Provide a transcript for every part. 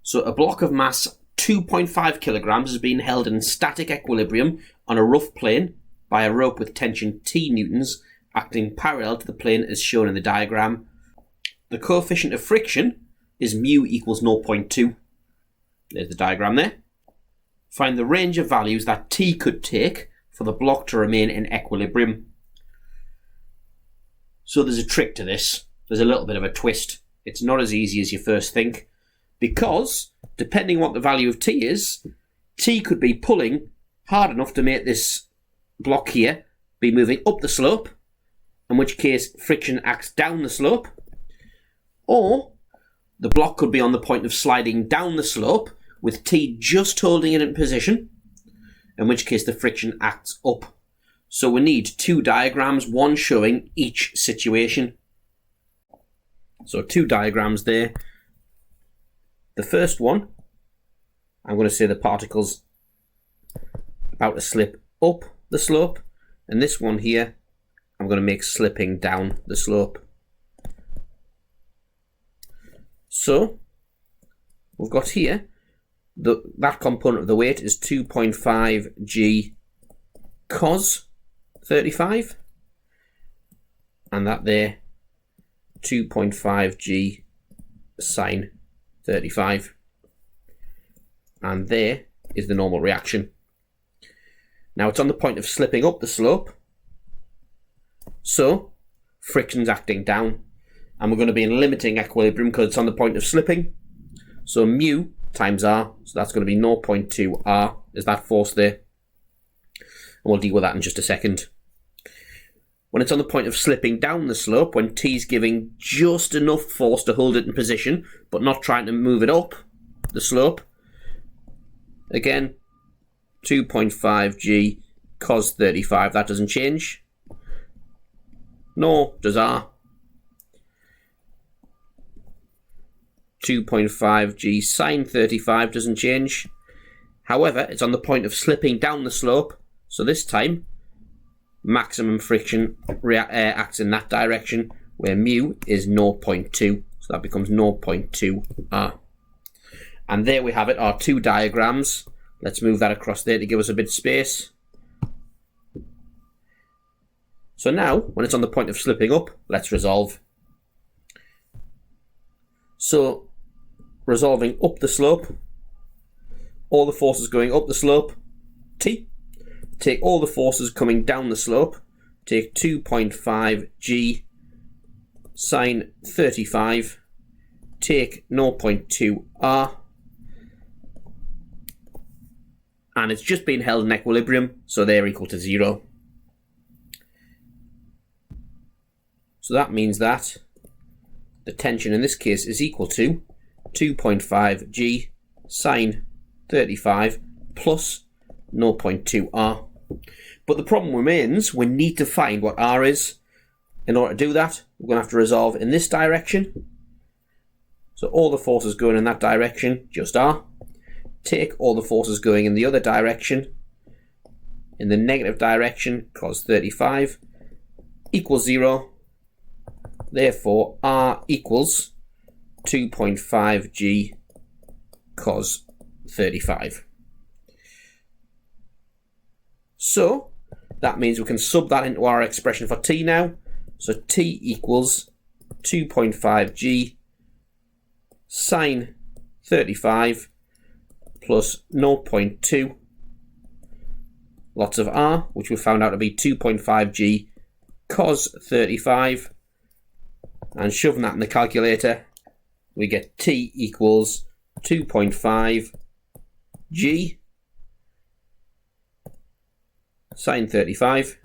So a block of mass 2.5 kilograms is being held in static equilibrium on a rough plane by a rope with tension T newtons acting parallel to the plane as shown in the diagram. The coefficient of friction is mu equals 0.2. There's the diagram there. Find the range of values that T could take for the block to remain in equilibrium. So there's a trick to this. There's a little bit of a twist. It's not as easy as you first think, because depending on what the value of T is, T could be pulling hard enough to make this block here be moving up the slope, in which case friction acts down the slope, or the block could be on the point of sliding down the slope with T just holding it in position, in which case the friction acts up. So we need two diagrams, one showing each situation. So two diagrams there. The first one, I'm going to say the particle's about to slip up the slope, and this one here, I'm going to make slipping down the slope. So we've got here, that component of the weight is 2.5 g cos 35, and that there 2.5 g sine 35, and there is the normal reaction. Now it's on the point of slipping up the slope, so friction's acting down, and we're going to be in limiting equilibrium because it's on the point of slipping. So mu times r, so that's going to be 0.2 r, is that force there, and we'll deal with that in just a second. When it's on the point of slipping down the slope, when T's giving just enough force to hold it in position, but not trying to move it up the slope, again, 2.5 g cos 35, that doesn't change, nor does r. 2.5 g sine 35 doesn't change. However, it's on the point of slipping down the slope, so this time maximum friction acts in that direction, where mu is 0.2, so that becomes 0.2 r. And there we have it, our two diagrams. Let's move that across there to give us a bit of space. So now, when it's on the point of slipping up, let's resolve. So, resolving up the slope, all the forces going up the slope, T. Take all the forces coming down the slope, take 2.5 g sine 35, take 0.2 r, and it's just been held in equilibrium, so they're equal to 0. So that means that the tension in this case is equal to 2.5 g sine 35 plus 0.2 r. But the problem remains, we need to find what r is. In order to do that, we're going to have to resolve in this direction. So all the forces going in that direction, just r. Take all the forces going in the other direction, in the negative direction, cos 35, equals 0. Therefore, r equals 2.5 g cos 35. So that means we can sub that into our expression for T now. So T equals 2.5 g sine 35 plus 0.2, lots of r, which we found out to be 2.5 g cos 35, and shoving that in the calculator, we get T equals 2.5 g sine 35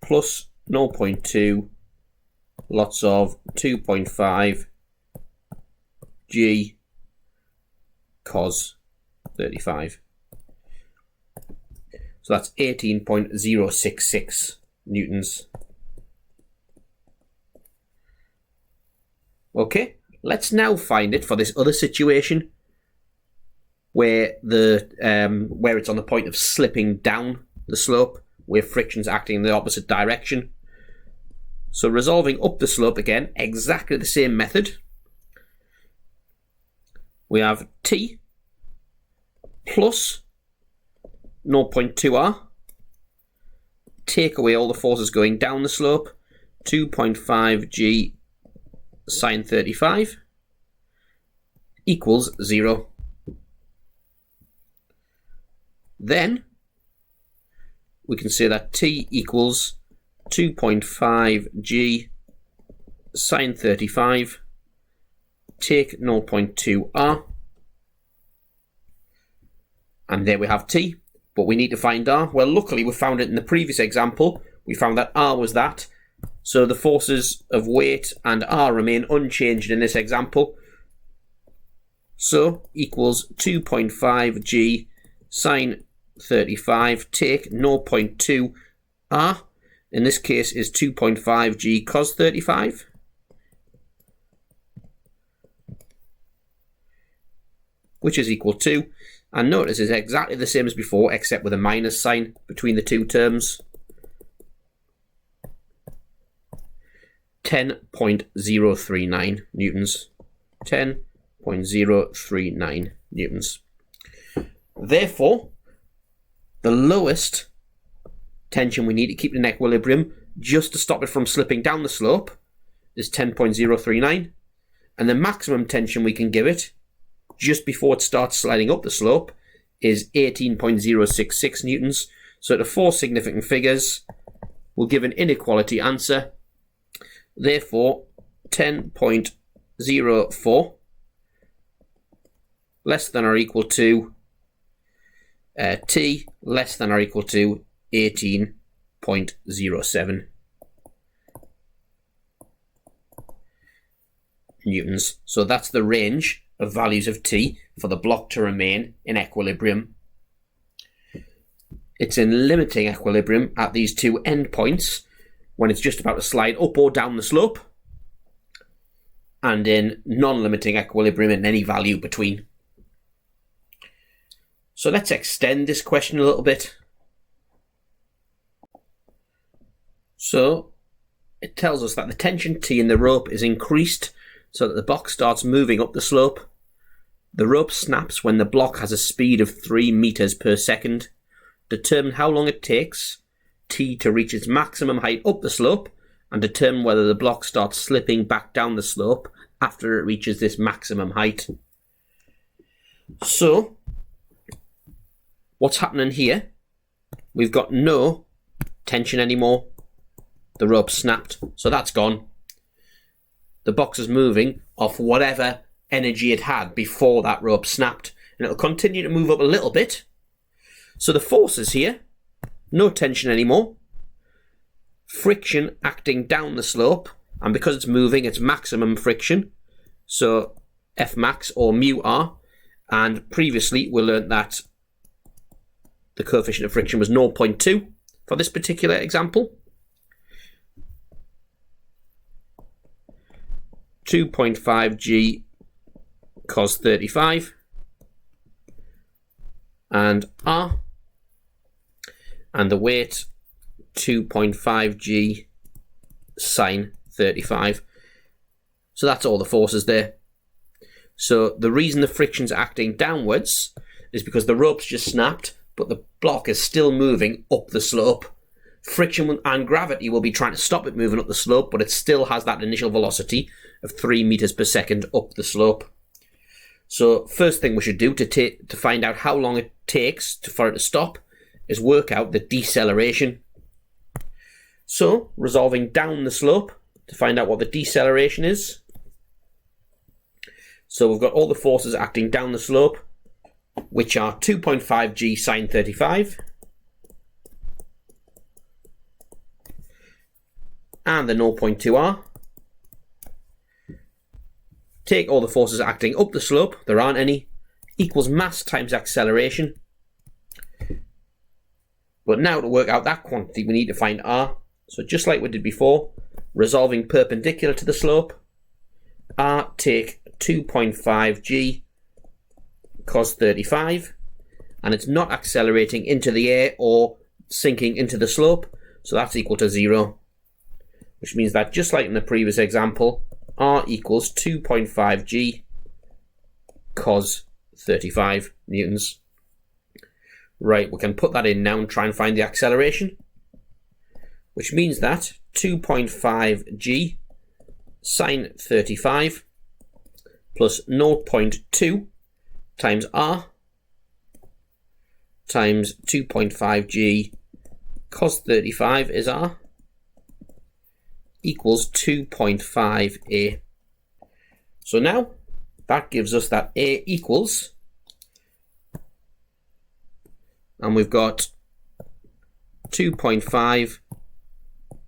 plus 0.2, lots of 2.5 g cos 35. So that's 18.066 newtons. Okay, let's now find it for this other situation where where it's on the point of slipping down the slope, where friction's acting in the opposite direction. So resolving up the slope again, exactly the same method. we have t plus 0.2r, take away all the forces going down the slope, 2.5g sine 35 equals 0. Then we can say that t equals 2.5g sine 35, take 0.2r, and there we have t. But we need to find r. Well, luckily we found it in the previous example. We found that r was that. So the forces of weight and r remain unchanged in this example. So equals 2.5g sine 35, take 0.2 r, in this case is 2.5g cos 35, which is equal to, and notice it's exactly the same as before except with a minus sign between the two terms, 10.039 newtons. 10.039 newtons. Therefore, the lowest tension we need to keep it in equilibrium just to stop it from slipping down the slope is 10.039, and the maximum tension we can give it just before it starts sliding up the slope is 18.066 newtons. So to four significant figures, we'll give an inequality answer. Therefore, 10.04 less than or equal to t less than or equal to 18.07 newtons. So that's the range of values of t for the block to remain in equilibrium. It's in limiting equilibrium at these two endpoints when it's just about to slide up or down the slope, and in non-limiting equilibrium in any value between. So let's extend this question a little bit. So it tells us that the tension T in the rope is increased so that the box starts moving up the slope. The rope snaps when the block has a speed of 3 meters per second. Determine how long it takes T to reach its maximum height up the slope, and determine whether the block starts slipping back down the slope after it reaches this maximum height. So what's happening here? We've got no tension anymore. The rope snapped, so that's gone. The box is moving off whatever energy it had before that rope snapped, and it'll continue to move up a little bit. So the forces here, no tension anymore. Friction acting down the slope, and because it's moving, it's maximum friction. So F max or mu r, and previously we learnt that the coefficient of friction was 0.2 for this particular example. 2.5g cos 35 and r, and the weight 2.5g sine 35. So that's all the forces there. So the reason the friction's acting downwards is because the rope's just snapped, but the block is still moving up the slope. Friction and gravity will be trying to stop it moving up the slope, but it still has that initial velocity of 3 meters per second up the slope. So first thing we should do to find out how long it takes for it to stop is work out the deceleration. So resolving down the slope to find out what the deceleration is. So we've got all the forces acting down the slope, which are 2.5g sine 35 and the 0.2r. Take all the forces acting up the slope, there aren't any, equals mass times acceleration. But now to work out that quantity we need to find r. So just like we did before, resolving perpendicular to the slope, r take 2.5g cos 35, and it's not accelerating into the air or sinking into the slope, so that's equal to 0. Which means that just like in the previous example, r equals 2.5g cos 35 newtons. Right, we can put that in now and try and find the acceleration, which means that 2.5 g sine 35 plus 0.2 times r times 2.5 g cos 35 is r equals 2.5 a. So now that gives us that a equals, and we've got 2.5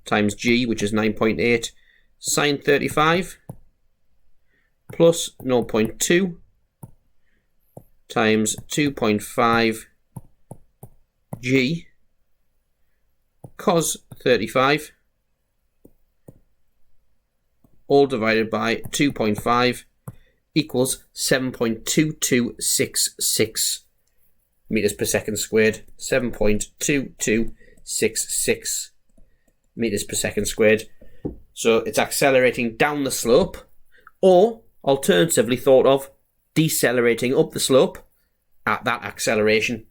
times g, which is 9.8, sine 35 plus 0.2 times 2.5 g cos 35 all divided by 2.5 equals 7.2266 meters per second squared. 7.2266 meters per second squared. So it's accelerating down the slope, or alternatively thought of decelerating up the slope at that acceleration.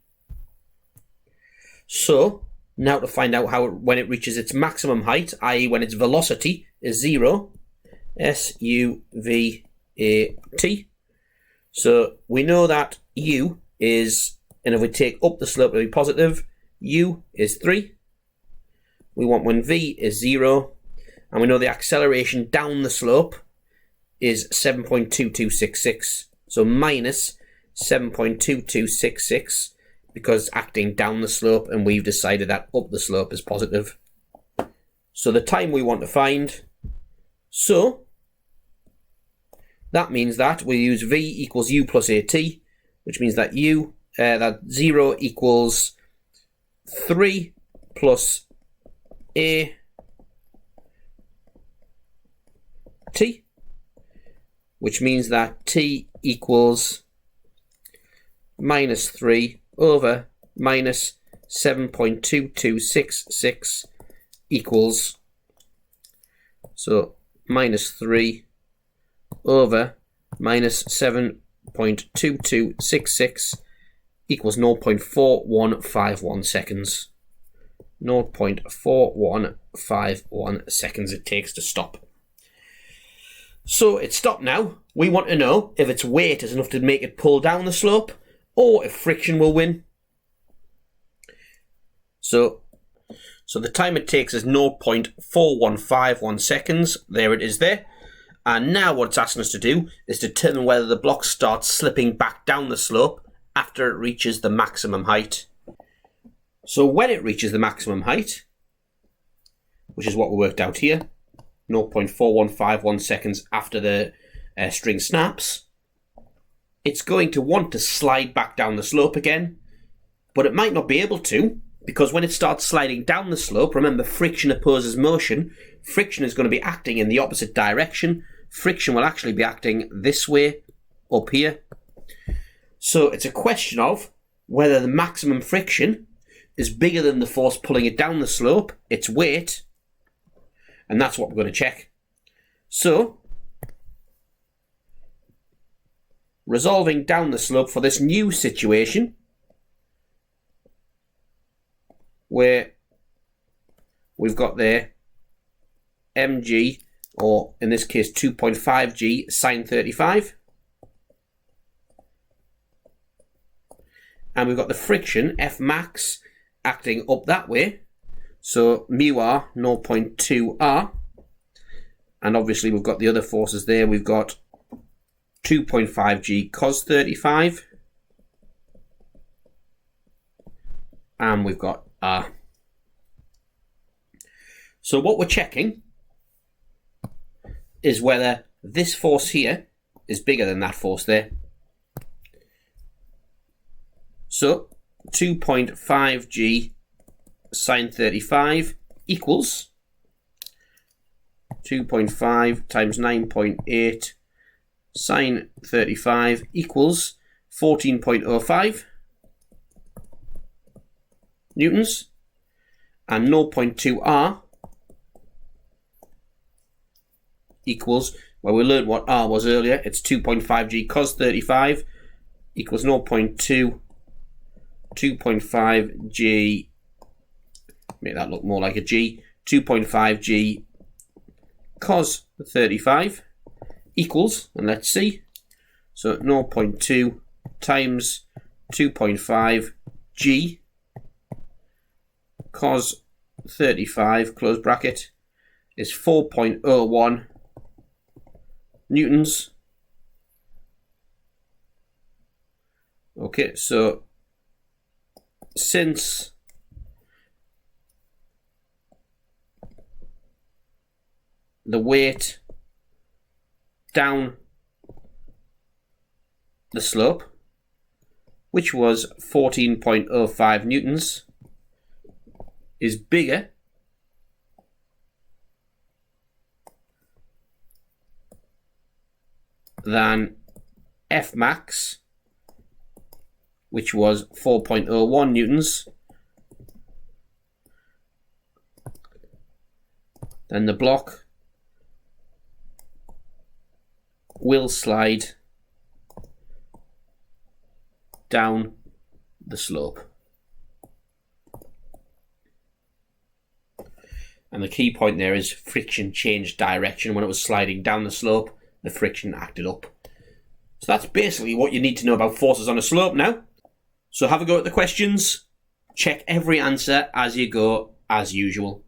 So now to find out how when it reaches its maximum height, i.e. when its velocity is 0, S-U-V-A-T. So we know that u is, and if we take up the slope, it'll be positive, u is 3. We want when v is 0, and we know the acceleration down the slope is 7.2266. So minus 7.2266, because it's acting down the slope, and we've decided that up the slope is positive. So the time we want to find, so that means that we use v equals u plus at, which means that that 0 equals 3 plus a t, which means that t equals minus 3 over minus 7.2266 equals, so minus 3 over minus 7.2266 equals 0.4151 seconds. 0.4151 seconds it takes to stop. So it's stopped now. We want to know if its weight is enough to make it pull down the slope, or if friction will win. So the time it takes is 0.4151 seconds. There it is there. And now what it's asking us to do is determine whether the block starts slipping back down the slope after it reaches the maximum height. So when it reaches the maximum height, which is what we worked out here, 0.4151 seconds after the string snaps, it's going to want to slide back down the slope again, but it might not be able to, because when it starts sliding down the slope, remember friction opposes motion, friction is going to be acting in the opposite direction. Friction will actually be acting this way, up here. So it's a question of whether the maximum friction is bigger than the force pulling it down the slope, its weight, and that's what we're going to check. So, resolving down the slope for this new situation, where we've got there mg, or in this case 2.5g sine 35, and we've got the friction F max acting up that way, so mu r 0.2 r, and obviously we've got the other forces there. We've got 2.5g cos 35, and we've got r. So what we're checking is whether this force here is bigger than that force there. So 2.5g sine 35 equals 2.5 times 9.8 sine 35 equals 14.05 newtons, and 0.2 r equals Well, we learned what R was earlier. It's 2.5g cos 35 equals 0.2, 2.5g, make that look more like a g, 2.5g cos 35 equals, and let's see, so 0.2 times 2.5g cos 35, close bracket, is 4.01 newtons. Okay, so since the weight down the slope, which was 14.05 newtons, is bigger than F max, which was 4.01 newtons, then the block will slide down the slope. And the key point there is friction changed direction. When it was sliding down the slope, the friction acted up. So that's basically what you need to know about forces on a slope now. So have a go at the questions. Check every answer as you go, as usual.